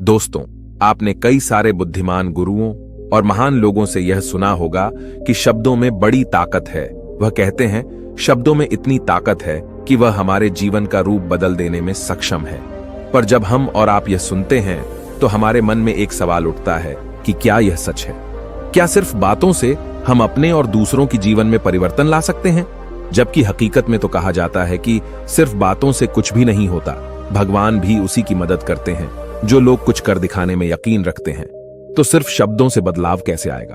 दोस्तों, आपने कई सारे बुद्धिमान गुरुओं और महान लोगों से यह सुना होगा कि शब्दों में बड़ी ताकत है। वह कहते हैं शब्दों में इतनी ताकत है कि वह हमारे जीवन का रूप बदल देने में सक्षम है। पर जब हम और आप यह सुनते हैं तो हमारे मन में एक सवाल उठता है कि क्या यह सच है? क्या सिर्फ बातों से हम अपने और दूसरों की जीवन में परिवर्तन ला सकते हैं? जबकि हकीकत में तो कहा जाता है कि सिर्फ बातों से कुछ भी नहीं होता, भगवान भी उसी की मदद करते हैं जो लोग कुछ कर दिखाने में यकीन रखते हैं। तो सिर्फ शब्दों से बदलाव कैसे आएगा?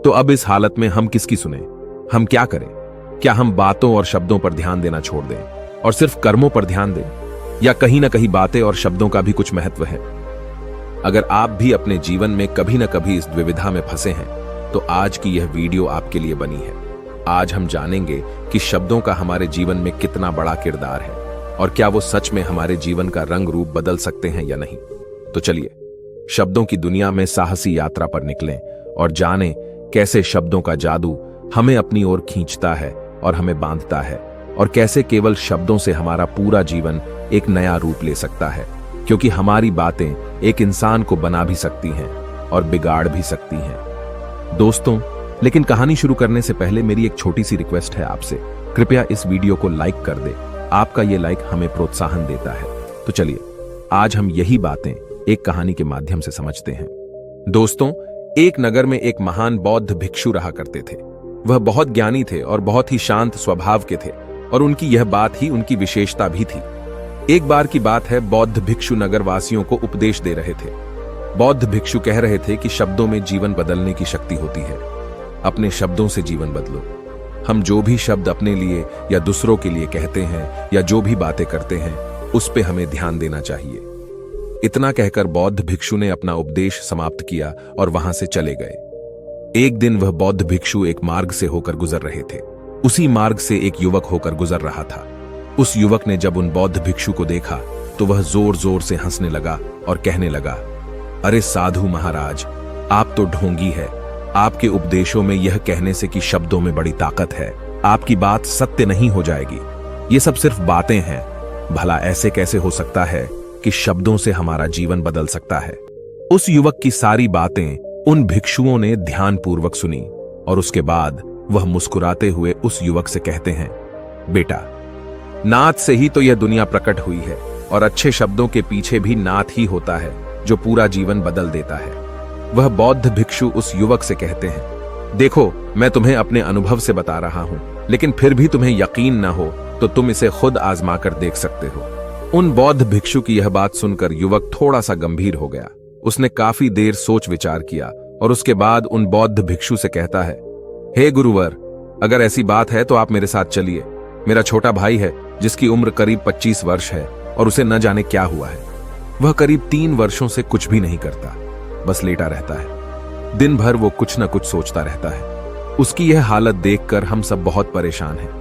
तो अब इस हालत में हम किसकी सुने? हम क्या करें? क्या हम बातों और शब्दों पर ध्यान देना छोड़ दें और सिर्फ कर्मों पर ध्यान दें? या कहीं ना कहीं बातें और शब्दों का भी कुछ महत्व है? अगर आप भी अपने जीवन में कभी ना कभी इस द्विविधा में फंसे हैं तो आज की यह वीडियो आपके लिए बनी है। आज हम जानेंगे कि शब्दों का हमारे जीवन में कितना बड़ा किरदार है और क्या वो सच में हमारे जीवन का रंग रूप बदल सकते हैं या नहीं। तो चलिए शब्दों की दुनिया में साहसी यात्रा पर निकलें और जानें कैसे शब्दों का जादू हमें अपनी ओर खींचता है और हमें बांधता है, और कैसे केवल शब्दों से हमारा पूरा जीवन एक नया रूप ले सकता है। क्योंकि हमारी बातें एक इंसान को बना भी सकती हैं और बिगाड़ भी सकती हैं। दोस्तों, लेकिन कहानी शुरू करने से पहले मेरी एक छोटी सी रिक्वेस्ट है आपसे, कृपया इस वीडियो को लाइक कर दे। आपका ये लाइक हमें प्रोत्साहन देता है। तो चलिए आज हम यही बातें एक कहानी के माध्यम से समझते हैं। दोस्तों, एक नगर में एक महान बौद्ध भिक्षु रहा करते थे। वह बहुत ज्ञानी थे और बहुत ही शांत स्वभाव के थे, और उनकी यह बात ही उनकी विशेषता भी थी। एक बार की बात है, बौद्ध भिक्षु नगर वासियों को उपदेश दे रहे थे। बौद्ध भिक्षु कह रहे थे कि शब्दों में जीवन बदलने की शक्ति होती है। अपने शब्दों से जीवन बदलो। हम जो भी शब्द अपने लिए या दूसरों के लिए कहते हैं या जो भी बातें करते हैं उस पे हमें ध्यान देना चाहिए। इतना कहकर बौद्ध भिक्षु ने अपना उपदेश समाप्त किया और वहां से चले गए। एक दिन वह बौद्ध भिक्षु एक मार्ग से होकर गुजर रहे थे। उसी मार्ग से एक युवक होकर गुजर रहा था। उस युवक ने जब उन बौद्ध भिक्षु को देखा तो वह जोर जोर से हंसने लगा और कहने लगा, अरे साधु महाराज, आप तो ढोंगी है। आपके उपदेशों में यह कहने से कि शब्दों में बड़ी ताकत है, आपकी बात सत्य नहीं हो जाएगी। ये सब सिर्फ बातें हैं। भला ऐसे कैसे हो सकता है कि शब्दों से हमारा जीवन बदल सकता है? उस युवक की सारी बातें उन भिक्षुओं ने ध्यानपूर्वक सुनी और उसके बाद वह मुस्कुराते हुए उस युवक से कहते हैं, बेटा, नाद से ही तो यह दुनिया प्रकट हुई है, और अच्छे शब्दों के पीछे भी नाद ही होता है जो पूरा जीवन बदल देता है। वह बौद्ध भिक्षु उस युवक से कहते हैं, देखो, मैं तुम्हें अपने अनुभव से बता रहा हूं, लेकिन फिर भी तुम्हें यकीन न हो तो तुम इसे खुद आजमा कर देख सकते हो। उन बौद्ध भिक्षु की यह बात सुनकर युवक थोड़ा सा गंभीर हो गया। उसने काफी देर सोच विचार किया और उसके बाद उन बौद्ध भिक्षु से कहता है, हे गुरुवर, अगर ऐसी बात है तो आप मेरे साथ चलिए। मेरा छोटा भाई है जिसकी उम्र करीब 25 वर्ष है और उसे न जाने क्या हुआ है। वह करीब 3 वर्षों से कुछ भी नहीं करता, बस लेटा रहता है। दिन भर वो कुछ न कुछ सोचता रहता है। उसकी यह हालत देखकर हम सब बहुत परेशान हैं।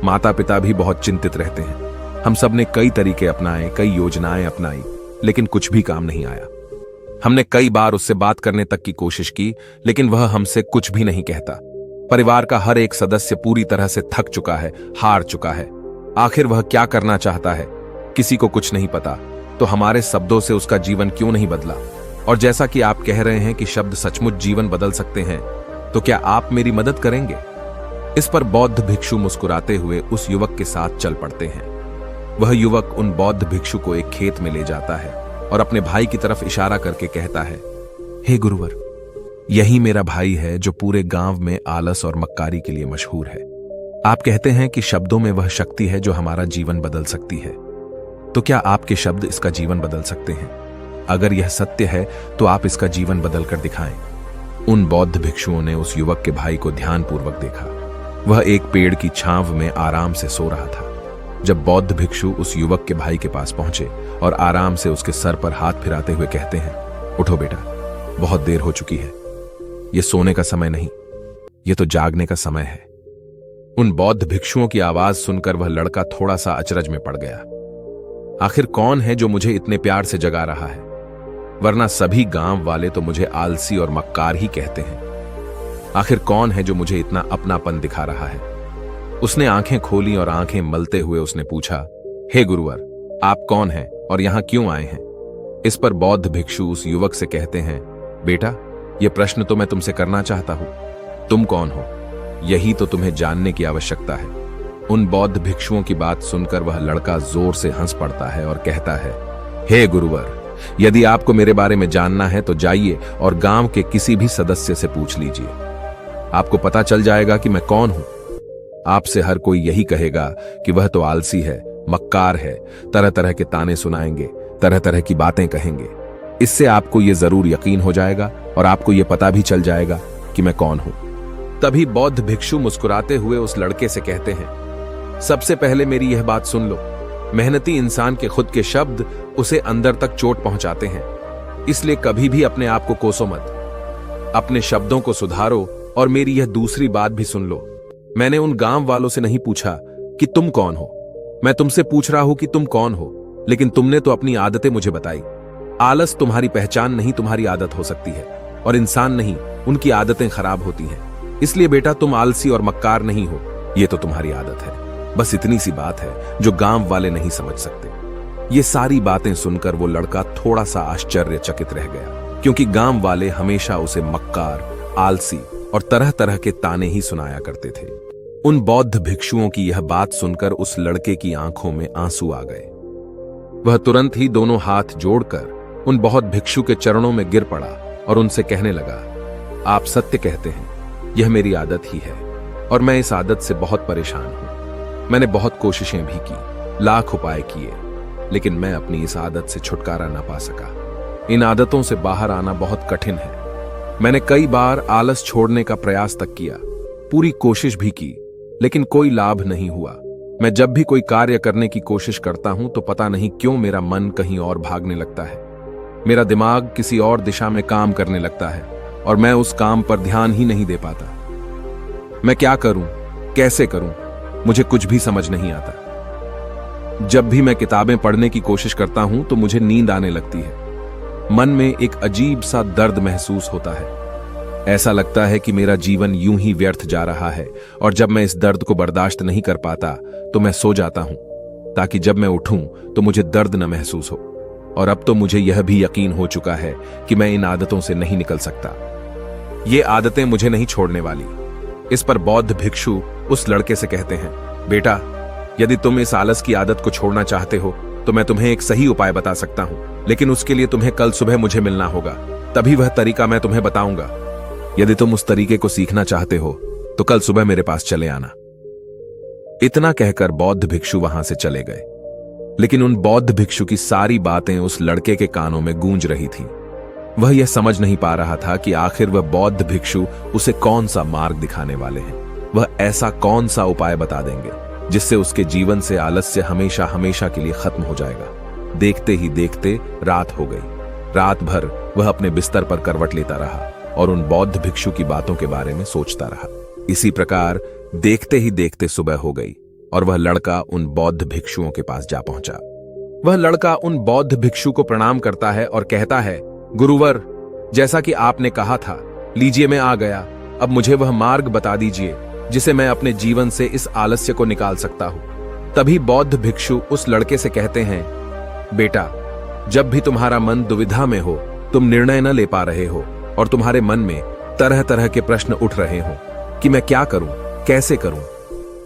माता पिता भी बहुत चिंतित रहते हैं। हम सब ने कई तरीके अपनाए, कई योजनाएं अपनाई, लेकिन कुछ भी काम नहीं आया। हमने कई बार उससे बात करने तक की कोशिश की, लेकिन वह हमसे कुछ भी नहीं कहता। परिवार का हर एक सदस्य पूरी तरह से थक चुका है, हार चुका है। आखिर वह क्या करना चाहता है, किसी को कुछ नहीं पता। तो हमारे शब्दों से उसका जीवन क्यों नहीं बदला? और जैसा कि आप कह रहे हैं कि शब्द सचमुच जीवन बदल सकते हैं, तो क्या आप मेरी मदद करेंगे? इस पर बौद्ध भिक्षु मुस्कुराते हुए उस युवक के साथ चल पड़ते हैं। वह युवक उन बौद्ध भिक्षु को एक खेत में ले जाता है और अपने भाई की तरफ इशारा करके कहता है, हे गुरुवर, यही मेरा भाई है जो पूरे गांव में आलस और मक्कारी के लिए मशहूर है। आप कहते हैं कि शब्दों में वह शक्ति है जो हमारा जीवन बदल सकती है। तो क्या आपके शब्द इसका जीवन बदल सकते हैं? अगर यह सत्य है तो आप इसका जीवन बदल कर दिखाएं। उन बौद्ध भिक्षुओं ने उस युवक के भाई को ध्यानपूर्वक देखा। वह एक पेड़ की छांव में आराम से सो रहा था। जब बौद्ध भिक्षु उस युवक के भाई के पास पहुंचे और आराम से उसके सर पर हाथ फिराते हुए कहते हैं, उठो बेटा, बहुत देर हो चुकी है। यह सोने का समय नहीं, यह तो जागने का समय है। उन बौद्ध भिक्षुओं की आवाज सुनकर वह लड़का थोड़ा सा अचरज में पड़ गया। आखिर कौन है जो मुझे इतने प्यार से जगा रहा है? वरना सभी गांव वाले तो मुझे आलसी और मक्कार ही कहते हैं। आखिर कौन है जो मुझे इतना अपनापन दिखा रहा है? उसने आंखें खोली और आंखें मलते हुए उसने पूछा, हे गुरुवर, आप कौन हैं और यहां क्यों आए हैं? इस पर बौद्ध भिक्षु उस युवक से कहते हैं, बेटा, यह प्रश्न तो मैं तुमसे करना चाहता हूं। तुम कौन हो? यही तो तुम्हें जानने की आवश्यकता है। उन बौद्ध भिक्षुओं की बात सुनकर वह लड़का जोर से हंस पड़ता है और कहता है, हे गुरुवर, यदि आपको मेरे बारे में जानना है तो जाइए और गांव के किसी भी सदस्य से पूछ लीजिए। आपको पता चल जाएगा कि मैं कौन हूं। आपसे हर कोई यही कहेगा कि वह तो आलसी है, मक्कार है, तरह तरह के ताने सुनाएंगे, तरह तरह की बातें कहेंगे। इससे आपको यह जरूर यकीन हो जाएगा और आपको यह पता भी चल जाएगा कि मैं कौन हूं। तभी बौद्ध भिक्षु मुस्कुराते हुए उस लड़के से कहते हैं, सबसे पहले मेरी यह बात सुन लो। मेहनती इंसान के खुद के शब्द उसे अंदर तक चोट पहुंचाते हैं, इसलिए कभी भी अपने आप को कोसो मत। अपने शब्दों को सुधारो। और मेरी यह दूसरी बात भी सुन लो। मैंने उन गांव वालों से नहीं पूछा कि तुम कौन हो, मैं तुमसे पूछ रहा हूं कि तुम कौन हो। लेकिन तुमने तो अपनी आदतें मुझे बताई। आलस तुम्हारी पहचान नहीं, तुम्हारी आदत हो सकती है, और इंसान नहीं, उनकी आदतें खराब होती हैं। इसलिए बेटा, तुम आलसी और मक्कार नहीं हो, यह तो तुम्हारी आदत है। बस इतनी सी बात है जो गांव वाले नहीं समझ सकते। ये सारी बातें सुनकर वो लड़का थोड़ा सा आश्चर्यचकित रह गया, क्योंकि गांव वाले हमेशा उसे मक्कार, आलसी और तरह तरह के ताने ही सुनाया करते थे। उन बौद्ध भिक्षुओं की यह बात सुनकर उस लड़के की आंखों में आंसू आ गए। वह तुरंत ही दोनों हाथ जोड़कर उन बौद्ध भिक्षु के चरणों में गिर पड़ा और उनसे कहने लगा, आप सत्य कहते हैं, यह मेरी आदत ही है और मैं इस आदत से बहुत परेशान हूं। मैंने बहुत कोशिशें भी की, लाख उपाय किए, लेकिन मैं अपनी इस आदत से छुटकारा ना पा सका। इन आदतों से बाहर आना बहुत कठिन है। मैंने कई बार आलस छोड़ने का प्रयास तक किया, पूरी कोशिश भी की, लेकिन कोई लाभ नहीं हुआ। मैं जब भी कोई कार्य करने की कोशिश करता हूं तो पता नहीं क्यों मेरा मन कहीं और भागने लगता है। मेरा दिमाग किसी और दिशा में काम करने लगता है और मैं उस काम पर ध्यान ही नहीं दे पाता। मैं क्या करूं, कैसे करूं, मुझे कुछ भी समझ नहीं आता। जब भी मैं किताबें पढ़ने की कोशिश करता हूं तो मुझे नींद आने लगती है। मन में एक अजीब सा दर्द महसूस होता है। ऐसा लगता है कि मेरा जीवन यूं ही व्यर्थ जा रहा है, और जब मैं इस दर्द को बर्दाश्त नहीं कर पाता तो मैं सो जाता हूं, ताकि जब मैं उठूं तो मुझे दर्द न महसूस हो। और अब तो मुझे यह भी यकीन हो चुका है कि मैं इन आदतों से नहीं निकल सकता। ये आदतें मुझे नहीं छोड़ने वाली। इस पर बौद्ध भिक्षु उस लड़के से कहते हैं, बेटा, यदि तुम इस आलस की आदत को छोड़ना चाहते हो तो मैं तुम्हें एक सही उपाय बता सकता हूं, लेकिन उसके लिए तुम्हें कल सुबह मुझे मिलना होगा, तभी वह तरीका मैं तुम्हें बताऊंगा। यदि तुम उस तरीके को सीखना चाहते हो तो कल सुबह मेरे पास चले आना। इतना कहकर बौद्ध भिक्षु वहां से चले गए। लेकिन उन बौद्ध भिक्षु की सारी बातें उस लड़के के कानों में गूंज रही थीं। वह यह समझ नहीं पा रहा था कि आखिर वह बौद्ध भिक्षु उसे कौन सा मार्ग दिखाने वाले हैं। वह ऐसा कौन सा उपाय बता देंगे जिससे उसके जीवन से आलस्य हमेशा हमेशा के लिए खत्म हो जाएगा। देखते ही देखते रात हो गई। रात भर वह अपने बिस्तर पर करवट लेता रहा और उन बौद्ध भिक्षु की बातों के बारे में सोचता रहा। इसी प्रकार देखते ही देखते सुबह हो गई और वह लड़का उन बौद्ध भिक्षुओं के पास जा पहुंचा। वह लड़का उन बौद्ध भिक्षु को प्रणाम करता है और कहता है, गुरुवर, जैसा कि आपने कहा था, लीजिए मैं आ गया। अब मुझे वह मार्ग बता दीजिए जिसे मैं अपने जीवन से इस आलस्य को निकाल सकता हूं। तभी बौद्ध भिक्षु उस लड़के से कहते हैं, बेटा, जब भी तुम्हारा मन दुविधा में हो, तुम निर्णय न ले पा रहे हो और तुम्हारे मन में तरह तरह के प्रश्न उठ रहे हो कि मैं क्या करूं, कैसे करूं,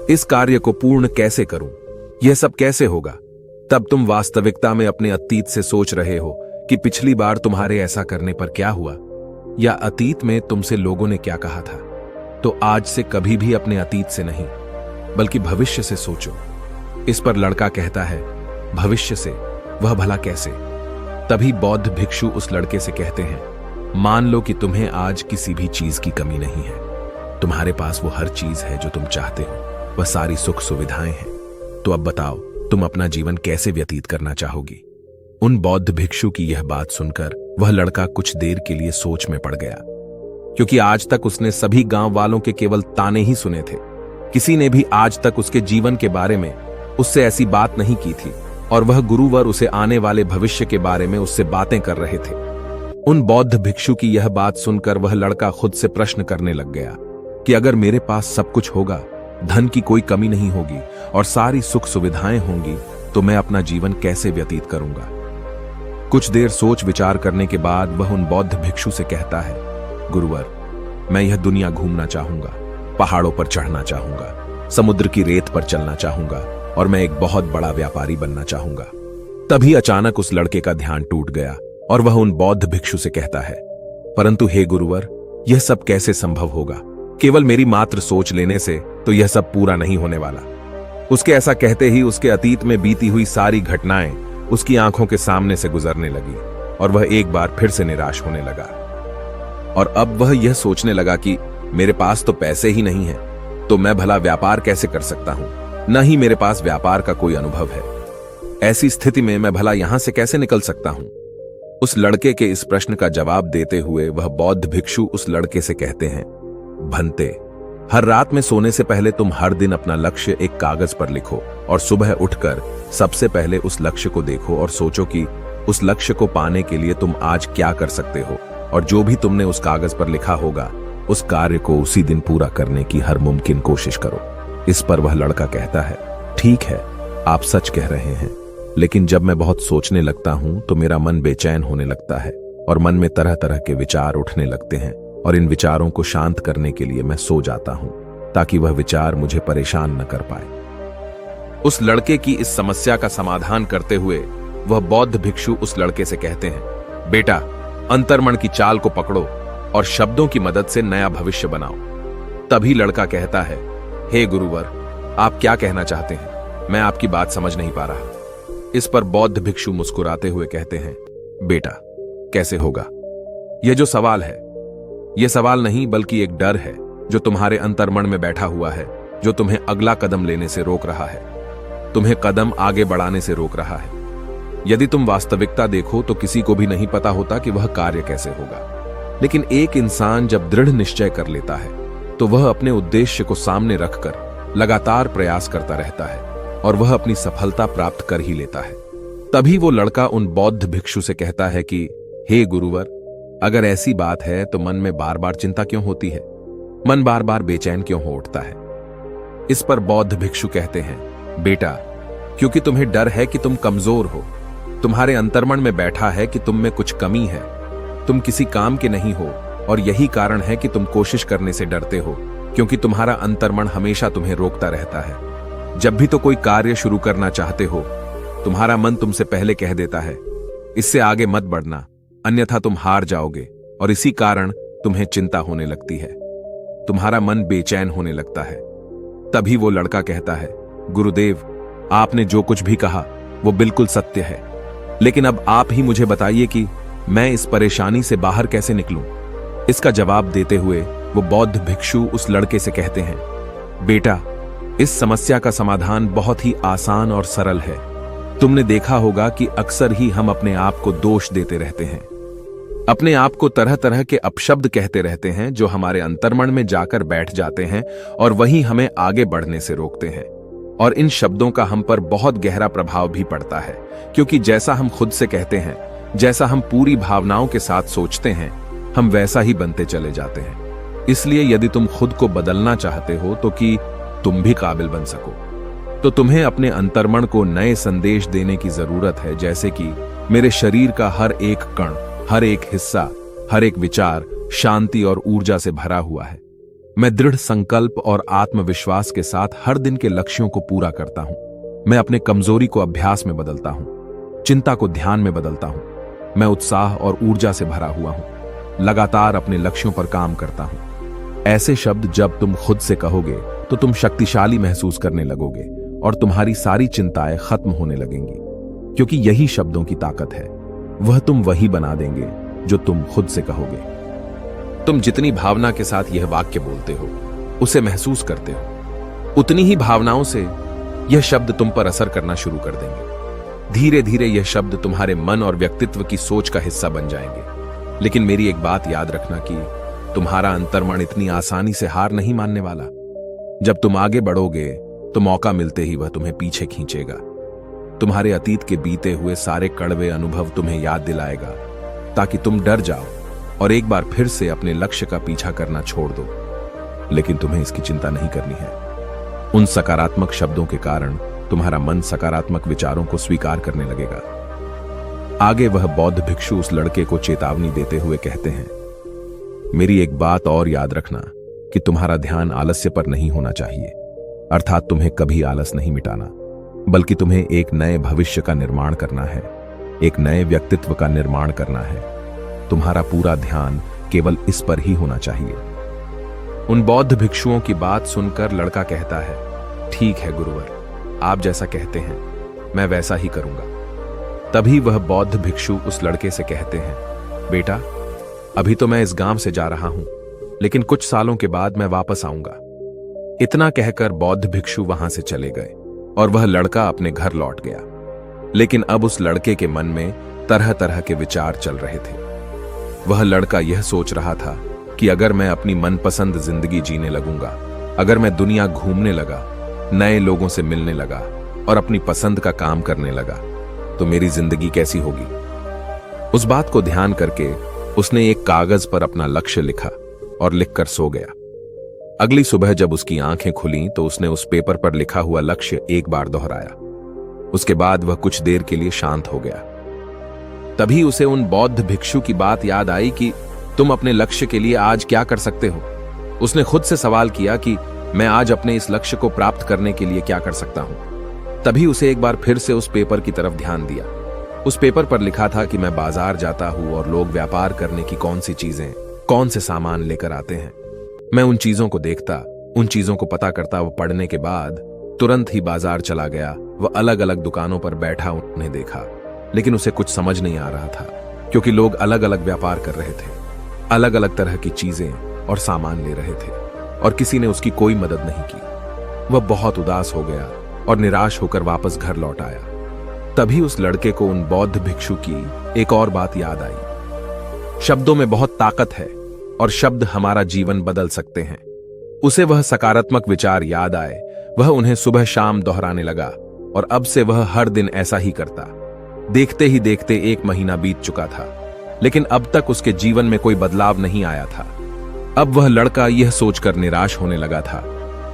इस कार्य को पूर्ण कैसे करूं, यह सब कैसे होगा, तब तुम वास्तविकता में अपने अतीत से सोच रहे हो कि पिछली बार तुम्हारे ऐसा करने पर क्या हुआ, या अतीत में तुमसे लोगों ने क्या कहा था। तो आज से कभी भी अपने अतीत से नहीं, बल्कि भविष्य से सोचो। इस पर लड़का कहता है, भविष्य से, वह भला कैसे? तभी बौद्ध भिक्षु उस लड़के से कहते हैं, मान लो कि तुम्हें आज किसी भी चीज की कमी नहीं है। तुम्हारे पास वो हर चीज है जो तुम चाहते हो, वह सारी सुख सुविधाएं हैं। तो अब बताओ, तुम अपना जीवन कैसे व्यतीत करना चाहोगी? उन बौद्ध भिक्षु की यह बात सुनकर वह लड़का कुछ देर के लिए सोच में पड़ गया, क्योंकि आज तक उसने सभी गांव वालों के केवल ताने ही सुने थे। किसी ने भी आज तक उसके जीवन के बारे में उससे ऐसी बात नहीं की थी, और वह गुरुवर उसे आने वाले भविष्य के बारे में उससे बातें कर रहे थे। उन बौद्ध भिक्षु की यह बात सुनकर वह लड़का खुद से प्रश्न करने लग गया कि अगर मेरे पास सब कुछ होगा, धन की कोई कमी नहीं होगी और सारी सुख सुविधाएं होंगी, तो मैं अपना जीवन कैसे व्यतीत करूंगा? कुछ देर सोच विचार करने के बाद वह उन बौद्ध भिक्षु से कहता है, गुरुवर, मैं यह दुनिया घूमना चाहूंगा, पहाड़ों पर चढ़ना चाहूंगा, समुद्र की रेत पर चलना चाहूंगा और मैं एक बहुत बड़ा व्यापारी बनना चाहूंगा। तभी अचानक उस लड़के का ध्यान टूट गया और वह उन बौद्ध भिक्षु से कहता है, परंतु हे गुरुवर, यह सब कैसे संभव होगा? केवल मेरी मात्र सोच लेने से तो यह सब पूरा नहीं होने वाला। उसके ऐसा कहते ही उसके अतीत में बीती हुई सारी घटनाएं उसकी आंखों के सामने से गुजरने लगी और वह एक बार फिर से निराश होने लगा। और अब वह यह सोचने लगा कि मेरे पास तो पैसे ही नहीं है, तो मैं भला व्यापार कैसे कर सकता हूं? न ही मेरे पास व्यापार का कोई अनुभव है। ऐसी स्थिति में मैं भला यहां से कैसे निकल सकता हूं? उस लड़के के इस प्रश्न का जवाब देते हुए वह बौद्ध भिक्षु उस लड़के से कहते हैं, भंते, हर रात में सोने से पहले तुम हर दिन अपना लक्ष्य एक कागज पर लिखो और सुबह उठकर सबसे पहले उस लक्ष्य को देखो और सोचो कि उस लक्ष्य को पाने के लिए तुम आज क्या कर सकते हो, और जो भी तुमने उस कागज पर लिखा होगा उस कार्य को उसी दिन पूरा करने की हर मुमकिन कोशिश करो। इस पर वह लड़का कहता है, ठीक है, आप सच कह रहे हैं, लेकिन जब मैं बहुत सोचने लगता हूं तो मेरा मन बेचैन होने लगता है और मन में तरह तरह के विचार उठने लगते हैं और इन विचारों को शांत करने के लिए मैं सो जाता हूं ताकि वह विचार मुझे परेशान न कर पाए। उस लड़के की इस समस्या का समाधान करते हुए वह बौद्ध भिक्षु उस लड़के से कहते हैं, बेटा, अंतर्मन की चाल को पकड़ो और शब्दों की मदद से नया भविष्य बनाओ। तभी लड़का कहता है, हे गुरुवर, आप क्या कहना चाहते हैं? मैं आपकी बात समझ नहीं पा रहा। इस पर बौद्ध भिक्षु मुस्कुराते हुए कहते हैं, बेटा, कैसे होगा? यह जो सवाल है, यह सवाल नहीं बल्कि एक डर है जो तुम्हारे अंतर्मन में बैठा हुआ है, जो तुम्हें अगला कदम लेने से रोक रहा है, तुम्हें कदम आगे बढ़ाने से रोक रहा है। यदि तुम वास्तविकता देखो तो किसी को भी नहीं पता होता कि वह कार्य कैसे होगा, लेकिन एक इंसान जब दृढ़ निश्चय कर लेता है तो वह अपने उद्देश्य को सामने रखकर लगातार प्रयास करता रहता है और वह अपनी सफलता प्राप्त कर ही लेता है। तभी वो लड़का उन बौद्ध भिक्षु से कहता है कि हे गुरुवर, अगर ऐसी बात है तो मन में बार बार चिंता क्यों होती है? मन बार बार बेचैन क्यों हो उठता है? इस पर बौद्ध भिक्षु कहते हैं, बेटा, क्योंकि तुम्हें डर है कि तुम कमजोर हो। तुम्हारे अंतर्मन में बैठा है कि तुम में कुछ कमी है, तुम किसी काम के नहीं हो, और यही कारण है कि तुम कोशिश करने से डरते हो, क्योंकि तुम्हारा अंतर्मन हमेशा तुम्हें रोकता रहता है। जब भी तो कोई कार्य शुरू करना चाहते हो, तुम्हारा मन तुमसे पहले कह देता है, इससे आगे मत बढ़ना, अन्यथा तुम हार जाओगे, और इसी कारण तुम्हें चिंता होने लगती है, तुम्हारा मन बेचैन होने लगता है। तभी वो लड़का कहता है, गुरुदेव, आपने जो कुछ भी कहा वो बिल्कुल सत्य है, लेकिन अब आप ही मुझे बताइए कि मैं इस परेशानी से बाहर कैसे निकलूं? इसका जवाब देते हुए वो बौद्ध भिक्षु उस लड़के से कहते हैं, बेटा, इस समस्या का समाधान बहुत ही आसान और सरल है। तुमने देखा होगा कि अक्सर ही हम अपने आप को दोष देते रहते हैं, अपने आप को तरह तरह के अपशब्द कहते रहते हैं जो हमारे अंतर्मन में जाकर बैठ जाते हैं और वही हमें आगे बढ़ने से रोकते हैं। और इन शब्दों का हम पर बहुत गहरा प्रभाव भी पड़ता है, क्योंकि जैसा हम खुद से कहते हैं, जैसा हम पूरी भावनाओं के साथ सोचते हैं, हम वैसा ही बनते चले जाते हैं। इसलिए यदि तुम खुद को बदलना चाहते हो तो कि तुम भी काबिल बन सको, तो तुम्हें अपने अंतर्मन को नए संदेश देने की जरूरत है, जैसे कि मेरे शरीर का हर एक कण, हर एक हिस्सा, हर एक विचार शांति और ऊर्जा से भरा हुआ है। मैं दृढ़ संकल्प और आत्मविश्वास के साथ हर दिन के लक्ष्यों को पूरा करता हूं। मैं अपने कमजोरी को अभ्यास में बदलता हूं, चिंता को ध्यान में बदलता हूं। मैं उत्साह और ऊर्जा से भरा हुआ हूं, लगातार अपने लक्ष्यों पर काम करता हूं। ऐसे शब्द जब तुम खुद से कहोगे तो तुम शक्तिशाली महसूस करने लगोगे और तुम्हारी सारी चिंताएं खत्म होने लगेंगी, क्योंकि यही शब्दों की ताकत है। वह तुम वही बना देंगे जो तुम खुद से कहोगे। तुम जितनी भावना के साथ यह वाक्य बोलते हो, उसे महसूस करते हो, उतनी ही भावनाओं से यह शब्द तुम पर असर करना शुरू कर देंगे। धीरे धीरे यह शब्द तुम्हारे मन और व्यक्तित्व की सोच का हिस्सा बन जाएंगे। लेकिन मेरी एक बात याद रखना कि तुम्हारा अंतर्मन इतनी आसानी से हार नहीं मानने वाला। जब तुम आगे बढ़ोगे तो मौका मिलते ही वह तुम्हें पीछे खींचेगा। तुम्हारे अतीत के बीते हुए सारे कड़वे अनुभव तुम्हें याद दिलाएगा, ताकि तुम डर जाओ और एक बार फिर से अपने लक्ष्य का पीछा करना छोड़ दो। लेकिन तुम्हें इसकी चिंता नहीं करनी है। उन सकारात्मक शब्दों के कारण तुम्हारा मन सकारात्मक विचारों को स्वीकार करने लगेगा। आगे वह बौद्ध भिक्षु उस लड़के को चेतावनी देते हुए कहते हैं, मेरी एक बात और याद रखना कि तुम्हारा ध्यान आलस्य पर नहीं होना चाहिए, अर्थात तुम्हें कभी आलस नहीं मिटाना, बल्कि तुम्हें एक नए भविष्य का निर्माण करना है, एक नए व्यक्तित्व का निर्माण करना है। तुम्हारा पूरा ध्यान केवल इस पर ही होना चाहिए। उन बौद्ध भिक्षुओं की बात सुनकर लड़का कहता है, ठीक है गुरुवर, आप जैसा कहते हैं मैं वैसा ही करूंगा। तभी वह बौद्ध भिक्षु उस लड़के से कहते हैं, बेटा, अभी तो मैं इस गांव से जा रहा हूं, लेकिन कुछ सालों के बाद मैं वापस आऊंगा। इतना कहकर बौद्ध भिक्षु वहां से चले गए और वह लड़का अपने घर लौट गया। लेकिन अब उस लड़के के मन में तरह तरह के विचार चल रहे थे। वह लड़का यह सोच रहा था कि अगर मैं अपनी मनपसंद जिंदगी जीने लगूंगा, अगर मैं दुनिया घूमने लगा, नए लोगों से मिलने लगा और अपनी पसंद का काम करने लगा, तो मेरी जिंदगी कैसी होगी। उस बात को ध्यान करके उसने एक कागज पर अपना लक्ष्य लिखा और लिखकर सो गया। अगली सुबह जब उसकी आंखें खुलीं तो उसने उस पेपर पर लिखा हुआ लक्ष्य एक बार दोहराया। उसके बाद वह कुछ देर के लिए शांत हो गया। तभी उसे उन बौद्ध भिक्षु की बात याद आई कि तुम अपने लक्ष्य के लिए आज क्या कर सकते हो। उसने खुद से सवाल किया कि मैं आज अपने इस लक्ष्य को प्राप्त करने के लिए क्या कर सकता हूं। तभी उसे एक बार फिर से उस पेपर की तरफ ध्यान दिया। उस पेपर पर लिखा था कि मैं बाजार जाता हूं और लोग व्यापार करने की कौन सी चीजें, कौन से सामान लेकर आते हैं। मैं उन चीजों को देखता, उन चीजों को पता करता। वो पढ़ने के बाद तुरंत ही बाजार चला गया। वह अलग अलग दुकानों पर बैठा उन्हें देखा, लेकिन उसे कुछ समझ नहीं आ रहा था, क्योंकि लोग अलग अलग व्यापार कर रहे थे, अलग अलग तरह की चीजें और सामान ले रहे थे और किसी ने उसकी कोई मदद नहीं की। वह बहुत उदास हो गया और निराश होकर वापस घर लौट आया। तभी उस लड़के को उन बौद्ध भिक्षु की एक और बात याद आई। शब्दों में बहुत ताकत है और शब्द हमारा जीवन बदल सकते हैं। उसे वह सकारात्मक विचार याद आए। वह उन्हें सुबह शाम दोहराने लगा और अब से वह हर दिन ऐसा ही करता। देखते ही देखते 1 महीना बीत चुका था, लेकिन अब तक उसके जीवन में कोई बदलाव नहीं आया था। अब वह लड़का यह सोचकर निराश होने लगा था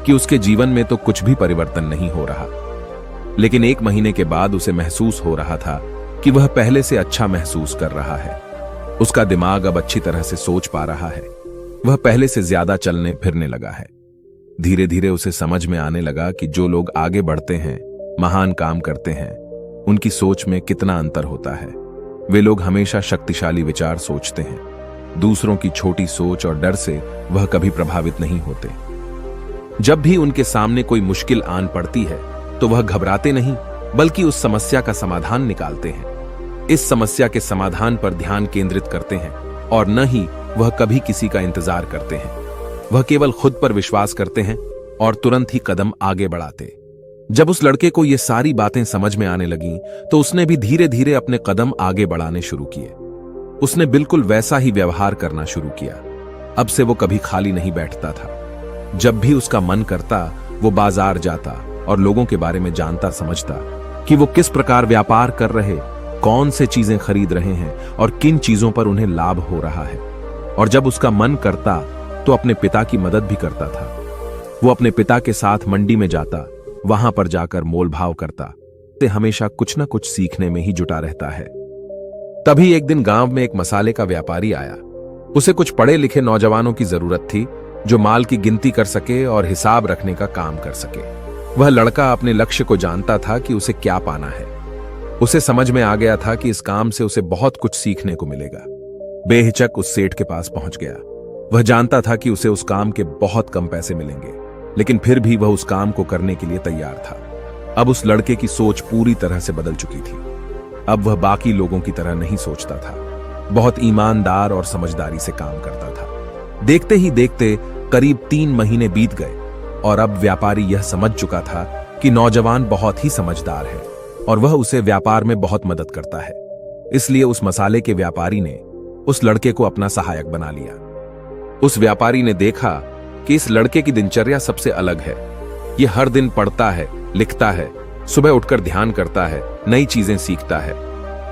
कि उसके जीवन में तो कुछ भी परिवर्तन नहीं हो रहा। लेकिन 1 महीने के बाद उसे महसूस हो रहा था कि वह पहले से अच्छा महसूस कर रहा है। उसका दिमाग अब अच्छी तरह से सोच पा रहा है। वह पहले से ज्यादा चलने फिरने लगा है। धीरे धीरे उसे समझ में आने लगा कि जो लोग आगे बढ़ते हैं, महान काम करते हैं, उनकी सोच में कितना अंतर होता है। वे लोग हमेशा शक्तिशाली विचार सोचते हैं। दूसरों की छोटी सोच और डर से वह कभी प्रभावित नहीं होते। जब भी उनके सामने कोई मुश्किल आन पड़ती है तो वह घबराते नहीं, बल्कि उस समस्या का समाधान निकालते हैं। इस समस्या के समाधान पर ध्यान केंद्रित करते हैं और न ही वह कभी किसी का इंतजार करते हैं। वह केवल खुद पर विश्वास करते हैं और तुरंत ही कदम आगे बढ़ाते। जब उस लड़के को ये सारी बातें समझ में आने लगीं, तो उसने भी धीरे धीरे अपने कदम आगे बढ़ाने शुरू किए। उसने बिल्कुल वैसा ही व्यवहार करना शुरू किया। अब से वो कभी खाली नहीं बैठता था। जब भी उसका मन करता, वो बाजार जाता और लोगों के बारे में जानता समझता कि वो किस प्रकार व्यापार कर रहे, कौन से चीजें खरीद रहे हैं और किन चीजों पर उन्हें लाभ हो रहा है। और जब उसका मन करता तो अपने पिता की मदद भी करता था। वो अपने पिता के साथ मंडी में जाता, वहां पर जाकर मोल भाव करता। ते हमेशा कुछ न कुछ सीखने में ही जुटा रहता है। तभी एक दिन गांव में एक मसाले का व्यापारी आया। उसे कुछ पढ़े लिखे नौजवानों की जरूरत थी जो माल की गिनती कर सके और हिसाब रखने का काम कर सके। वह लड़का अपने लक्ष्य को जानता था कि उसे क्या पाना है। उसे समझ में आ गया था कि इस काम से उसे बहुत कुछ सीखने को मिलेगा। बेहिचक उस सेठ के पास पहुंच गया। वह जानता था कि उसे उस काम के बहुत कम पैसे मिलेंगे, लेकिन फिर भी वह उस काम को करने के लिए तैयार था। अब उस लड़के की सोच पूरी तरह से बदल चुकी थी। अब वह बाकी लोगों की तरह नहीं सोचता था। बहुत ईमानदार और समझदारी से काम करता था। देखते ही देखते करीब 3 महीने बीत गए और अब व्यापारी यह समझ चुका था कि नौजवान बहुत ही समझदार है और वह उसे व्यापार में बहुत मदद करता है। इसलिए उस मसाले के व्यापारी ने उस लड़के को अपना सहायक बना लिया। उस व्यापारी ने देखा कि इस लड़के की दिनचर्या सबसे अलग है। ये हर दिन पढ़ता है, लिखता है, सुबह उठकर ध्यान करता है, नई चीजें सीखता है।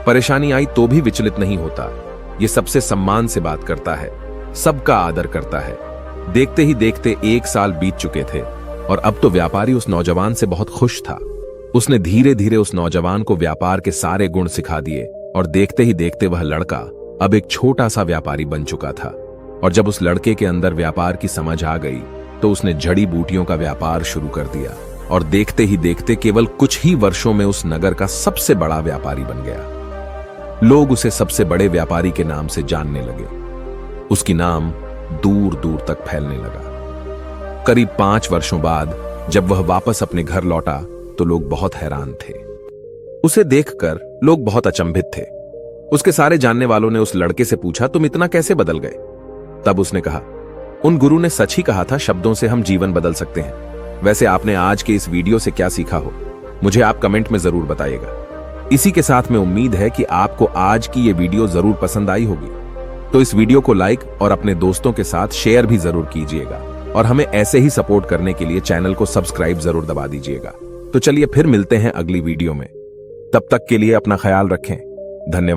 परेशानी आई तो भी विचलित नहीं होता। ये सबसे सम्मान से बात करता है, सबका आदर करता है। देखते ही देखते 1 साल बीत चुके थे और अब तो व्यापारी उस नौजवान से बहुत खुश था। उसने धीरे धीरे उस नौजवान को व्यापार के सारे गुण सिखा दिए और देखते ही देखते वह लड़का अब एक छोटा सा व्यापारी बन चुका था। और जब उस लड़के के अंदर व्यापार की समझ आ गई तो उसने जड़ी बूटियों का व्यापार शुरू कर दिया और देखते ही देखते केवल कुछ ही वर्षों में उस नगर का सबसे बड़ा व्यापारी बन गया। लोग उसे सबसे बड़े व्यापारी के नाम से जानने लगे। उसकी नाम दूर दूर तक फैलने लगा। करीब 5 वर्षों बाद जब वह वापस अपने घर लौटा तो लोग बहुत हैरान थे। उसे देखकर लोग बहुत अचंभित थे। उसके सारे जानने वालों ने उस लड़के से पूछा, तुम इतना कैसे बदल गए? तब उसने कहा, उन गुरु ने सच ही कहा था, शब्दों से हम जीवन बदल सकते हैं। वैसे आपने आज के इस वीडियो से क्या सीखा हो, मुझे आप कमेंट में जरूर बताइएगा। इसी के साथ में उम्मीद है कि आपको आज की ये वीडियो जरूर पसंद आई होगी। तो इस वीडियो को लाइक और अपने दोस्तों के साथ शेयर भी जरूर कीजिएगा और हमें ऐसे ही सपोर्ट करने के लिए चैनल को सब्सक्राइब जरूर दबा दीजिएगा। तो चलिए फिर मिलते हैं अगली वीडियो में। तब तक के लिए अपना ख्याल रखें। धन्यवाद।